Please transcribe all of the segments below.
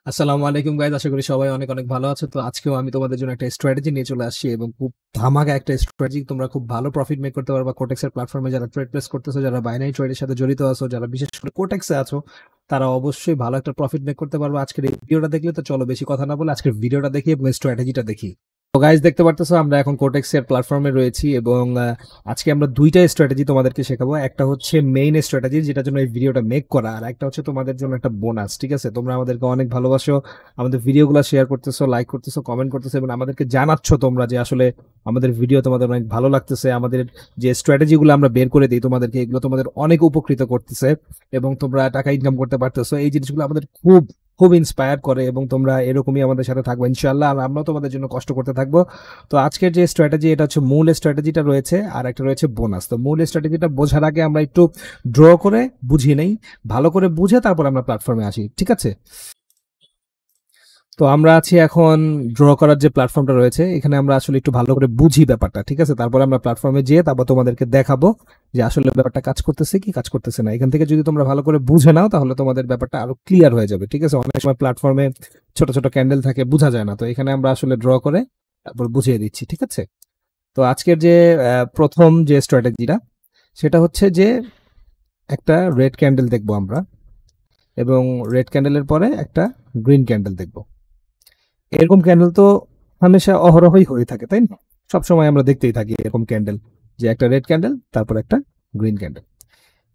আসসালামু আলাইকুম গাইজ, আশা করি সবাই অনেক অনেক ভালো আছো। তো আজকেও আমি তোমাদের জন্য একটা স্ট্র্যাটেজি নিয়ে চলে আসছি এবং খুব ধামাকা একটা স্ট্র্যাটেজি। তোমরা খুব ভালো প্রফিট মেক করতে পারবা কোটেক্সের প্ল্যাটফর্মে। যারা ট্রেড প্লেস করতেছো, যারা বাইনারি ট্রেডের সাথে জড়িত আছো, যারা বিশেষ করে কোটেক্সে আছো, তারা অবশ্যই ভালো একটা প্রফিট মেক করতে পারবা আজকের এই ভিডিওটা দেখলে। তো চলো বেশি কথা না বলে আজকের ভিডিওটা দেখি এবং স্ট্র্যাটেজিটা দেখি। তো গাইজ, দেখতে পারতেছো আমরা এখন কোটেক্সের প্ল্যাটফর্মে রয়েছি এবং আজকে আমরা দুইটা স্ট্র্যাটেজি তোমাদেরকে শেখাবো। একটা হচ্ছে মেইন স্ট্র্যাটেজি, যেটার জন্য এই ভিডিওটা মেক করা, আর একটা হচ্ছে তোমাদের জন্য একটা বোনাস। ঠিক আছে, তোমরা আমাদেরকে অনেক ভালোবাসো, আমাদের ভিডিওগুলো শেয়ার করতেছো, লাইক করতেছো, কমেন্ট করতেছো এবং আমাদেরকে জানাচ্ছ তোমরা যে আসলে আমাদের ভিডিও তোমাদের অনেক ভালো লাগতেছে। আমাদের যে স্ট্র্যাটেজিগুলো আমরা বের করে দিই তোমাদেরকে, এগুলো তোমাদের অনেক উপকৃত করতেছে এবং তোমরা টাকা ইনকাম করতে পারতেছো। এই জিনিসগুলো আমাদের খুব খুব ইন্সপায়ার করে এবং তোমরা এরকমই আমাদের সাথে থাকবো ইনশাআল্লাহ, আর আমরাও তোমাদের জন্য কষ্ট করতে থাকবো। তো আজকের যে স্ট্র্যাটেজি, এটা হচ্ছে মূল স্ট্র্যাটেজিটা রয়েছে, আর একটা রয়েছে বোনাস। তো মূল স্ট্র্যাটেজিটা বোঝার আগে আমরা একটু ড্র করে বুঝিয়ে নেই, ভালো করে বুঝে তারপর আমরা প্ল্যাটফর্মে আসি। ঠিক আছে, তো আমরা আছি এখন ড্র করার যে প্ল্যাটফর্মটা রয়েছে, এখানে আমরা আসলে একটু ভালো করে বুঝি ব্যাপারটা। ঠিক আছে, তারপরে আমরা প্ল্যাটফর্মে যেয়ে তারপর তোমাদেরকে দেখাবো যে আসলে ব্যাপারটা কাজ করতেছে কি কাজ করতেছে না। এখান থেকে যদি তোমরা ভালো করে বুঝে নাও তাহলে তোমাদের ব্যাপারটা আরো ক্লিয়ার হয়ে যাবে। ঠিক আছে, অনেক সময় প্ল্যাটফর্মে ছোট ছোট ক্যান্ডেল থাকে, বোঝা যায় না। তো এখানে আমরা আসলে ড্র করে তারপর বুঝিয়ে দিচ্ছি। ঠিক আছে, তো আজকের যে প্রথম যে স্ট্র্যাটেজিটা, সেটা হচ্ছে যে একটা রেড ক্যান্ডেল দেখবো আমরা এবং রেড ক্যান্ডেলের পরে একটা গ্রিন ক্যান্ডেল দেখবো। এরকম ক্যান্ডেল তো হামেশা অহরহই হয়ে থাকে, তাই না? সবসময় আমরা দেখতেই থাকি এরকম ক্যান্ডেল, যে একটা রেড ক্যান্ডেল তারপর একটা গ্রিন ক্যান্ডেল।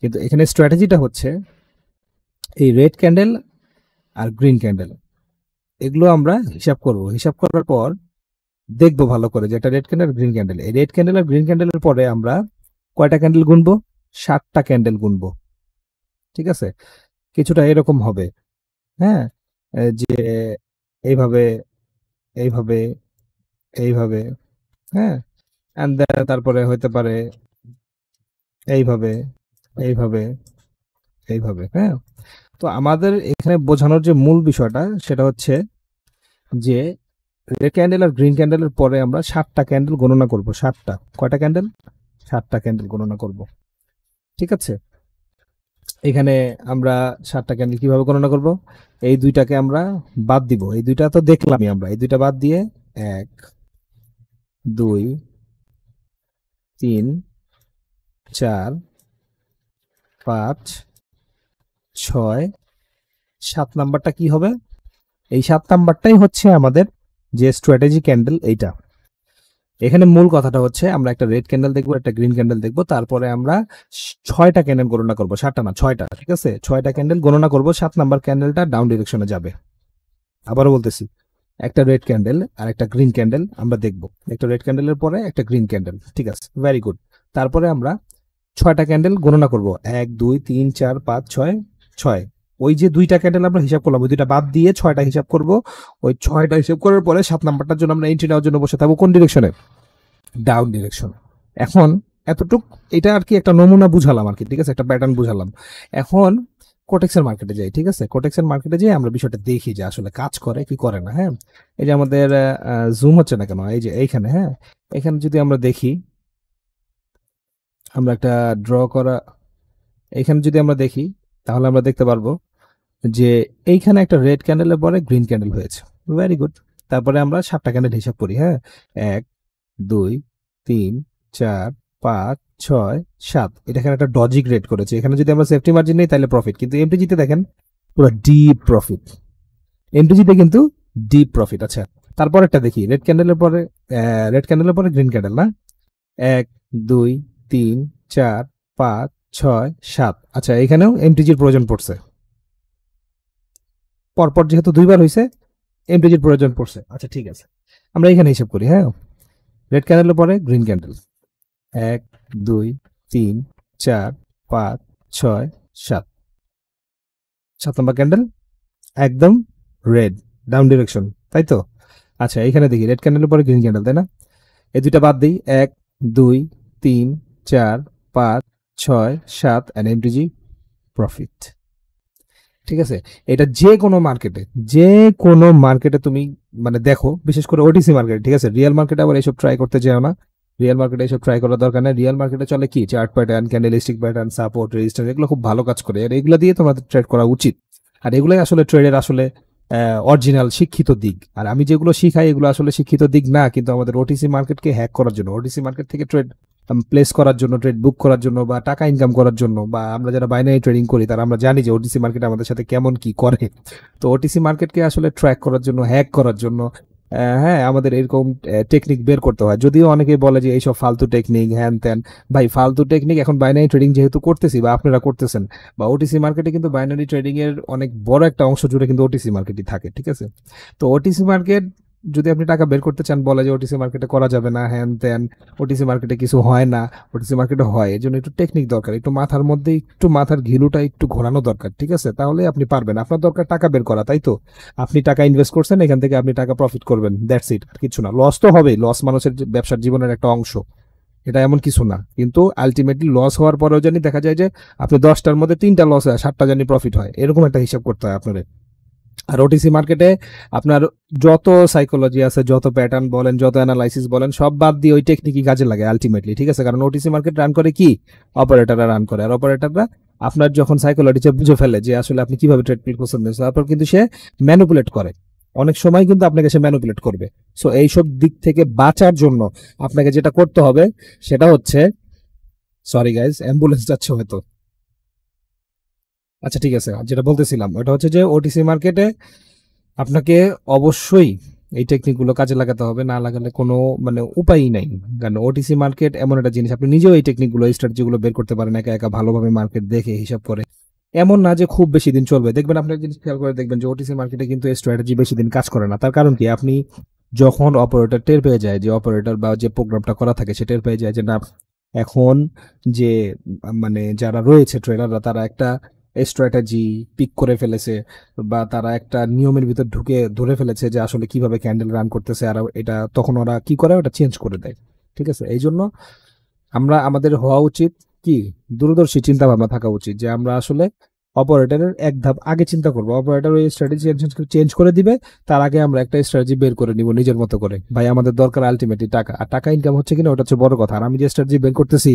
কিন্তু এখানে স্ট্র্যাটেজিটা হচ্ছে এই রেড ক্যান্ডেল আর গ্রিন ক্যান্ডেল, এগুলো আমরা হিসাব করব। হিসাব করার পর দেখবো ভালো করে যে একটা রেড ক্যান্ডেল গ্রিন ক্যান্ডেল, এই রেড ক্যান্ডেল আর গ্রিন ক্যান্ডেলের পরে আমরা কয়টা ক্যান্ডেল গুনবো? 7টা ক্যান্ডেল গুনবো। ঠিক আছে, কিছুটা এরকম হবে। হ্যাঁ, যে এইভাবে, এইভাবে, এইভাবে, হ্যাঁ, এন্ড তারপরে হইতে পারে এইভাবে, এইভাবে, এইভাবে। হ্যাঁ, তো আমাদের এখানে বোঝানোর যে মূল বিষয়টা সেটা হচ্ছে যে রেড ক্যান্ডেল আর গ্রিন ক্যান্ডেলের পরে আমরা 7টা ক্যান্ডেল গণনা করব। 7টা, কয়টা ক্যান্ডেল? 7টা ক্যান্ডেল গণনা করব। ঠিক আছে, এখানে আমরা 7টা ক্যান্ডেল কিভাবে গণনা করব? এই দুইটাকে আমরা বাদ দিব। এই দুইটা তো দেখলামই আমরা, এই দুইটা বাদ দিয়ে 1, 2, 3, 4, 5, 6, 7 নাম্বারটা কি হবে? এই 7 নাম্বারটাই হচ্ছে আমাদের যে স্ট্র্যাটেজি ক্যান্ডেল। এইটা এখানে মূল কথাটা হচ্ছে আমরা একটা রেড ক্যান্ডেল দেখবো, একটা গ্রিন ক্যান্ডেল দেখবো, তারপরে আমরা 6টা ক্যান্ডেল গণনা করবো। 7টা না, 6টা। ঠিক আছে, 6টা ক্যান্ডেল গণনা করবো। 7 নাম্বার ক্যান্ডেলটা ডাউন ডিরেকশনে যাবে। আবারও বলতেছি, একটা রেড ক্যান্ডেল আর একটা গ্রিন ক্যান্ডেল আমরা দেখবো। একটা রেড ক্যান্ডেলের পরে একটা গ্রিন ক্যান্ডেল। ঠিক আছে, ভেরি গুড। তারপরে আমরা 6টা ক্যান্ডেল গণনা করব। 1, 2, 3, 4, 5, 6, 6। ওই যে দুইটা ক্যান্ডেল আমরা হিসাব করলাম, ওই দুইটা বাদ দিয়ে 6টা হিসাব করব। ওই 6টা হিসাব করার পরে 7 নাম্বারটার জন্য আমরা এন্ট্রি নেওয়ার জন্য বসে থাকবো কোন ডিরেকশনে? Down direction. এখন এতটুক, এটা আর কি একটা নমুনা বুঝালাম আর কি। ঠিক আছে, একটা প্যাটার্ন বুঝালাম। এখন কোটেক্সের মার্কেটে যাই। ঠিক আছে, কোটেক্সের মার্কেটে যাই আমরা বিষয়টা দেখি যে আসলে কাজ করে কি করে না। হ্যাঁ, এই যে আমাদের জুম হচ্ছে না কেন, এই যে এইখানে, হ্যাঁ, এখানে যদি আমরা দেখি, আমরা একটা ড্র করা, এখানে যদি আমরা দেখি তাহলে আমরা দেখতে পারবো যে এইখানে একটা রেড ক্যান্ডেলের পরে গ্রিন ক্যান্ডেল হয়েছে। Very good. তারপরে আমরা 7টা ক্যান্ডেল হিসাব করি। হ্যাঁ, 1, 2, 3, 4, 5, 6, 7। এটা এখানে একটা ডজিক রেড করেছে। এখানে যদি আমরা সেফটি মার্জিন নেই তাহলে প্রফিট, কিন্তু এমটিজিতে দেখেন পুরো ডিপ প্রফিট। এমটিজিতে কিন্তু ডিপ প্রফিট। আচ্ছা, তারপর একটা দেখি রেড ক্যান্ডেলের পরে গ্রিন ক্যান্ডেল না, 1, 2, 3, 4, 5, 6, 7। আচ্ছা, এখানেও এমটিজির প্রয়োজন পড়ছে। পরপর যেহেতু দুইবার হয়েছে, এমটিজির প্রয়োজন পড়ছে। আচ্ছা, ঠিক আছে, আমরা এখানে হিসাব করি। হ্যাঁ, রেড ক্যান্ডেলের পরে গ্রিন ক্যান্ডেল, 1, 2, 3, 4, 5, 6, 7। 7 নম্বর ক্যান্ডেল একদম রেড, ডাউন ডিরেকশন, তাই তো? আচ্ছা, এখানে দেখি রেড ক্যান্ডেলের পরে গ্রিন ক্যান্ডেল, তাই না? এই দুইটা বাদ দিই, 1, 2, 3, 4, 5, 6, 7 এন্ড এমটিজি প্রফিট। ঠিক আছে, এটা যে কোনো মার্কেটে, যে কোনো মার্কেটে তুমি মানে দেখো, বিশেষ করে ওটিসি মার্কেট। ঠিক আছে, রিয়েল মার্কেটে আবার এইসব ট্রাই করতে যেও না। রিয়েল মার্কেটে এইসব ট্রাই করার দরকার নেই। রিয়েল মার্কেটে চলে কি, chart pattern, candlestick pattern, support, resistance, এগুলো খুব ভালো কাজ করে, আর এগুলো দিয়ে তোমাদের ট্রেড করা উচিত। আর এগুলোই আসলে ট্রেডের আসলে অরিজিনাল শিক্ষিত দিক। আর আমি যেগুলো শিখাই এগুলো আসলে শিক্ষিত দিক না, কিন্তু আমাদের ওটিসি মার্কেটকে হ্যাক করার জন্য, ওটিসি মার্কেট থেকে ট্রেড প্লেস করার জন্য, ট্রেড বুক করার জন্য, বা টাকা ইনকাম করার জন্য, বা আমরা যারা বাইনারি ট্রেডিং করি তারা আমরা জানি যে ওটিসি মার্কেট আমাদের সাথে কেমন কি করে। তো ওটিসি মার্কেটকে আসলে ট্র্যাক করার জন্য, হ্যাক করার জন্য হ্যাঁ আমাদের এরকম টেকনিক বের করতে হয়। যদিও অনেকে বলে যে এইসব ফালতু টেকনিক হ্যান ত্যান, ভাই ফালতু টেকনিক এখন বাইনারি ট্রেডিং যেহেতু করতেছি বা আপনারা করতেছেন, বা ওটিসি মার্কেটে কিন্তু বাইনারি ট্রেডিং এর অনেক বড় একটা অংশ জুড়ে কিন্তু ওটিসি মার্কেটই থাকে, ঠিক আছে? তো ওটিসি মার্কেট যদি আপনি টাকা বের করতে চান, বলে যে ওটিসি মার্কেটে করা যাবে না হ্যান ত্যান, ওটিসি মার্কেটে কিছু হয় না, ওটিসি মার্কেটে হয়, এর জন্য একটু টেকনিক দরকার, একটু মাথার মধ্যে একটু মাথার ঘিলুটা একটু ঘোরানো দরকার, ঠিক আছে? তাহলে আপনি পারবেন। আপনার দরকার টাকা বের করা, তাই তো? আপনি টাকা ইনভেস্ট করছেন, এখান থেকে আপনি টাকা প্রফিট করবেন, দ্যাটস ইট, আর কিছু না। লস তো হবেই, লস মানুষের ব্যবসার জীবনের একটা অংশ, এটা এমন কিছু না। কিন্তু আলটিমেটলি লস হওয়ার পরেও জানি দেখা যায় যে আপনি 10টার মধ্যে 3টা লস হয়, 7টা জানি প্রফিট হয়, এরকম একটা হিসাব করতে হয় আপনার। আর ওটিসি মার্কেটে আপনার যত সাইকোলজি আছে, যত প্যাটার্ন বলেন, যত অ্যানালাইসিস বলেন, সব বাদ দিয়ে ওই টেকনিকই কাজে লাগে আলটিমেটলি, ঠিক আছে? কারণ ওটিসি মার্কেট রান করে কি, অপারেটররা রান করে। আর অপারেটররা আপনার যখন সাইকোলজি বুঝে ফেলে যে আসলে আপনি কিভাবে ট্রেড প্লে করছেন, তারপর কিন্তু সে ম্যানিপুলেট করে, অনেক সময় কিন্তু আপনাকে সে ম্যানিপুলেট করবে। সো এইসব দিক থেকে বাঁচার জন্য আপনাকে যেটা করতে হবে সেটা হচ্ছে, সরি গাইজ, অ্যাম্বুলেন্স যাচ্ছে হয়তো। আচ্ছা ঠিক আছে, যেটা বলতেছিলাম ওটা হচ্ছে যে ওটিসি মার্কেটে আপনাকে অবশ্যই এই টেকনিকগুলো কাজে লাগাতে হবে, না লাগালে কোনো মানে উপায়ই নাই। কারণ ওটিসি মার্কেট এমন একটা জিনিস, আপনি নিজেও এই টেকনিকগুলো, স্ট্র্যাটেজিগুলো বের করতে পারেন একা একা ভালোভাবে মার্কেট দেখে হিসাব করে। এমন না যে খুব বেশি দিন চলবে, দেখবেন আপনি একটা জিনিস খেয়াল করে দেখবেন যে ওটিসি মার্কেটে কিন্তু স্ট্র্যাটেজি বেশি দিন কাজ করে না। তার কারণ কি, আপনি যখন অপারেটর টের পেয়ে যায়, যে অপারেটর বা যে প্রোগ্রামটা করা থাকে সে টের পেয়ে যায় যে না, এখন যে মানে যারা রয়েছে ট্রেডাররা, তারা একটা স্ট্র্যাটেজি পিক করে ফেলেছে, বা তারা একটা নিয়মের ভিতর ঢুকে ধরে ফেলেছে যে আসলে কিভাবে ক্যান্ডেল রান করতেছে, আর এটা তখন ওরা কি করে, ওটা চেঞ্জ করে দেয়, ঠিক আছে? এই জন্য আমাদের হওয়া উচিত কি, দূরদর্শী চিন্তা ভাবনা থাকা উচিত, যে আমরা আসলে অপারেটরের এক ধাপ আগে চিন্তা করবো। অপারেটর ওই স্ট্র্যাটেজি চেঞ্জ করে দিবে, তার আগে আমরা একটা স্ট্র্যাটেজি বের করে নিব নিজের মতো করে। ভাই আমাদের দরকার আলটিমেটলি টাকা, আর টাকা ইনকাম হচ্ছে কিনা ওটা হচ্ছে বড় কথা। আর আমি যে স্ট্র্যাটেজি বের করতেছি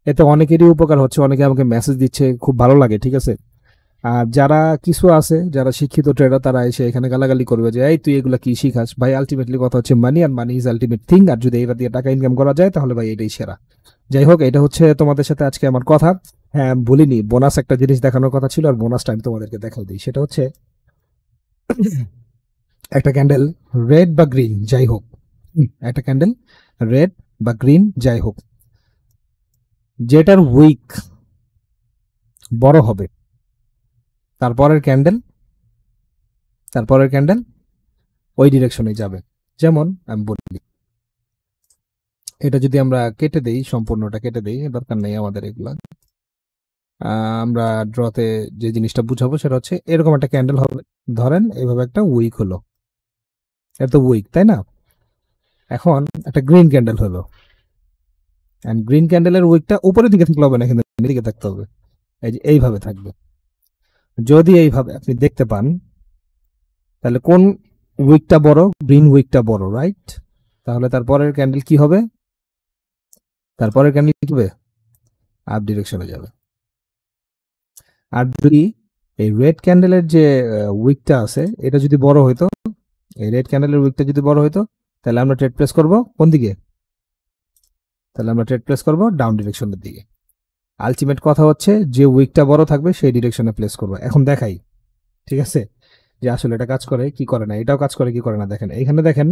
এতে অনেকেরই উপকার হচ্ছে, অনেকে আমাকে মেসেজ দিচ্ছে, খুব ভালো লাগে, ঠিক আছে? আর যারা কিছু আছে, যারা শিক্ষিত ট্রেডার, তারা এসে এখানে গালাগালি করবে যে এই তুই এগুলা কি শিখাস। ভাই আলটিমেটলি কথা হচ্ছে মানি, আর মানি ইজ আলটিমেট থিং। আর যদি এটা দিয়ে টাকা ইনকাম করা যায় তাহলে ভাই এটাই সেরা। যাই হোক, এটা হচ্ছে তোমাদের সাথে আজকে আমার কথা। হ্যাঁ বলিনি, বোনাস একটা জিনিস দেখানোর কথা ছিল, আর বোনাসটা আমি তোমাদেরকে দেখাই দিই। সেটা হচ্ছে একটা ক্যান্ডেল রেড বা গ্রিন যাই হোক, একটা ক্যান্ডেল রেড বা গ্রিন যাই হোক, যেটার উইক বড় হবে, তারপরের ক্যান্ডেল ওই ডিরেকশনে যাবে। যেমন আমি বলি, এটা যদি আমরা কেটে দেই, সম্পূর্ণটা কেটে দেই, দরকার নেই আমাদের এগুলা। আমরা ড্রতে যে জিনিসটা বুঝাবো সেটা হচ্ছে এরকম একটা ক্যান্ডেল হবে, ধরেন এইভাবে একটা উইক হলো, এত উইক, তাই না? এখন একটা গ্রিন ক্যান্ডেল হলো, এন্ড গ্রিন ক্যান্ডেলের উইকটা উপরের দিকে থাকলে হবে না, কিন্তু নিচে থাকতে হবে, এই যে এইভাবে থাকবে। যদি এইভাবে আপনি দেখতে পান, তাহলে কোন উইকটা বড়? গ্রিন উইকটা বড়, রাইট? তাহলে তারপরের ক্যান্ডেল কি হবে? তারপরের ক্যান্ডেল কি হবে? আপ ডিরেকশনে যাবে। আর যদি এই রেড ক্যান্ডেলের যে উইকটা আছে এটা যদি বড় হইতো, এই রেড ক্যান্ডেলের উইকটা যদি বড় হইতো, তাহলে আমরা ট্রেড প্লেস করব কোন দিকে? তাহলে আমরা ট্রেড প্লেস করব ডাউন ডিরেকশনের দিকে। আলটিমেট কথা হচ্ছে যে উইকটা বড় থাকবে সেই ডিরেকশনে প্লেস করব। এখন দেখাই, ঠিক আছে, যে আসলে এটা কাজ করে কি করে না, এটাও কাজ করে কি করে না। দেখেন এইখানে দেখেন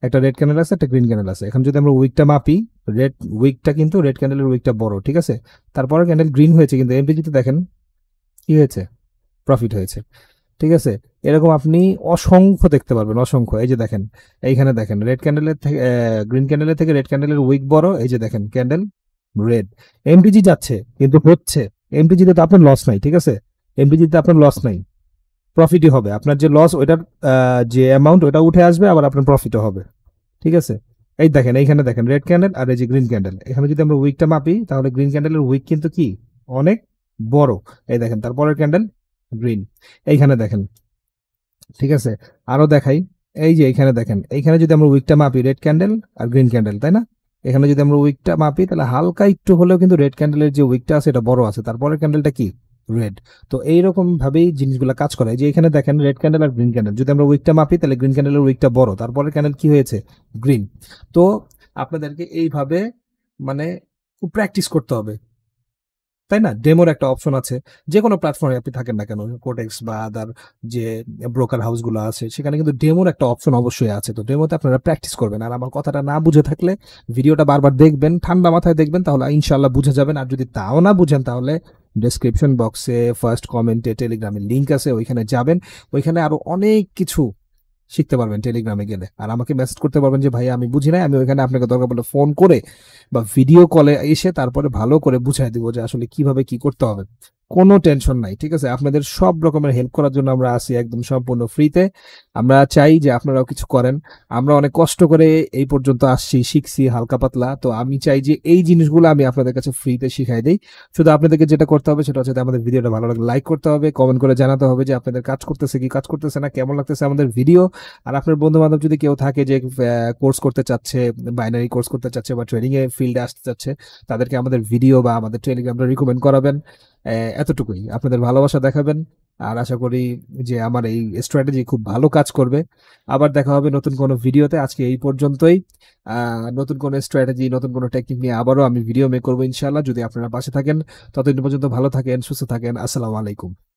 একটা রেড ক্যান্ডেল আছে, একটা গ্রিন ক্যান্ডেল আছে। এখন যদি আমরা উইকটা মাপি, রেড উইকটা কিন্তু রেড ক্যান্ডেলের উইকটা বড়, ঠিক আছে? তারপরে ক্যান্ডেল গ্রিন হয়েছে, কিন্তু এমপিজিতে দেখেন কি হয়েছে, প্রফিট হয়েছে, ঠিক আছে? এরকম আপনি অসংখ্য দেখতে পারবেন, অসংখ্য। এই যে দেখেন, এইখানে দেখেন রেড ক্যান্ডেলের থেকে গ্রিন ক্যান্ডেলের থেকে রেড ক্যান্ডেলের উইক বড়, এই যে দেখেন ক্যান্ডেল রেড। এমটিজি যাচ্ছে কিন্তু হচ্ছে, এমটিজিতে তো আপনার লস নাই, ঠিক আছে? এমটিজিতে আপনার লস নাই, প্রফিটই হবে। আপনার যে লস ওইটার যে অ্যামাউন্ট ওটা উঠে আসবে, আবার আপনার প্রফিটও হবে, ঠিক আছে? এই দেখেন এইখানে দেখেন রেড ক্যান্ডেল আর এই যে গ্রিন ক্যান্ডেল, এখানে যদি আমরা উইকটা মাপি তাহলে গ্রিন ক্যান্ডেলের উইক কিন্তু কি অনেক বড়। এই দেখেন তারপরের ক্যান্ডেল গ্রিন, এইখানে দেখেন, ঠিক আছে? আরো দেখাই, এই যে এইখানে দেখেন, এইখানে যদি আমরা উইকটা মাপি, রেড ক্যান্ডেল আর গ্রিন ক্যান্ডেল, তাই না? এখানে যদি আমরা উইকটা মাপি তাহলে হালকা একটু হলেও কিন্তু রেড ক্যান্ডেলের যে উইকটা আছে এটা বড় আছে। তারপরের ক্যান্ডেলটা কি রেড। তো এইরকম ভাবেই জিনিসগুলো কাজ করে। এই যে এখানে দেখেন রেড ক্যান্ডেল আর গ্রিন ক্যান্ডেল। যদি আমরা উইকটা মাপি তাহলে গ্রিন ক্যান্ডেলের উইকটা বড়। তারপরের ক্যান্ডেল কি হয়েছে? গ্রিন। তো আপনাদেরকে এইভাবে মানে খুব প্র্যাকটিস করতে হবে। তাই না? ডেমোর একটা অপশন আছে। যেকোনো প্ল্যাটফর্মে আপনি থাকেন না কেন, কোটেক্স বা আদার যে ব্রোকার হাউসগুলো আছে, সেখানে কিন্তু ডেমোর একটা অপশন অবশ্যই আছে। তো ডেমোতে আপনারা প্র্যাকটিস করবেন। আর আমার কথাটা না বুঝে থাকলে ভিডিওটা বারবার দেখবেন, ঠান্ডা মাথায় দেখবেন, তাহলে ইনশাআল্লাহ বুঝে যাবেন। আর যদি তাও না বুঝেন তাহলে ডেসক্রিপশন বক্সে ফার্স্ট কমেন্টে টেলিগ্রামের লিংক আছে, ওইখানে যাবেন। ওইখানে আরো অনেক কিছু শিখতে পারবেন টেলিগ্রামে গেলে। আর আমাকে মেসেজ করতে পারবেন যে ভাই আমি বুঝি নাই, আমি ওইখানে আপনাকে দরকার পড়লে ফোন করে বা ভিডিও কলে এসে তারপরে ভালো করে বুঝাই দিব যে আসলে কিভাবে কি করতে হবে। কোনো টেনশন নাই, ঠিক আছে? আপনাদের সব রকমের হেল্প করার জন্য আমরা আছি একদম সম্পূর্ণ ফ্রিতে। আমরা চাই যে আপনারাও কিছু করেন। আমরা অনেক কষ্ট করে এই পর্যন্ত আসছি, শিখছি হালকা পাতলা। তো আমি চাই যে এই জিনিসগুলো আমি আপনাদের কাছে ফ্রিতে শিখাই দেই। শুধু আপনাদেরকে যেটা করতে হবে সেটা হচ্ছে যে আমাদের ভিডিওটা ভালো লাগলে লাইক করতে হবে, কমেন্ট করে জানাতে হবে যে আপনাদের কাজ করতেছে কি কাজ করতেছে না, কেমন লাগতেছে আমাদের ভিডিও। আর আপনার বন্ধু বান্ধব যদি কেউ থাকে যে কোর্স করতে চাচ্ছে, বাইনারি কোর্স করতে চাচ্ছে বা ট্রেনিং এ ফিল্ডে আসতে চাচ্ছে, তাদেরকে আমাদের ভিডিও বা আমাদের টেলিগ্রামটা রিকমেন্ড করাবেন। এতটুকুই আপনাদের ভালোবাসা দেখাবেন। আর আশা করি যে আমার এই স্ট্র্যাটেজি খুব ভালো কাজ করবে। আবার দেখা হবে নতুন কোনো ভিডিওতে। আজকে এই পর্যন্তই। নতুন কোনো স্ট্র্যাটেজি, নতুন কোনো টেকনিক নিয়ে আবারও আমি ভিডিও মেক করবো ইনশাআল্লাহ, যদি আপনারা পাশে থাকেন। ততদিন পর্যন্ত ভালো থাকেন, সুস্থ থাকেন। আসসালামু আলাইকুম।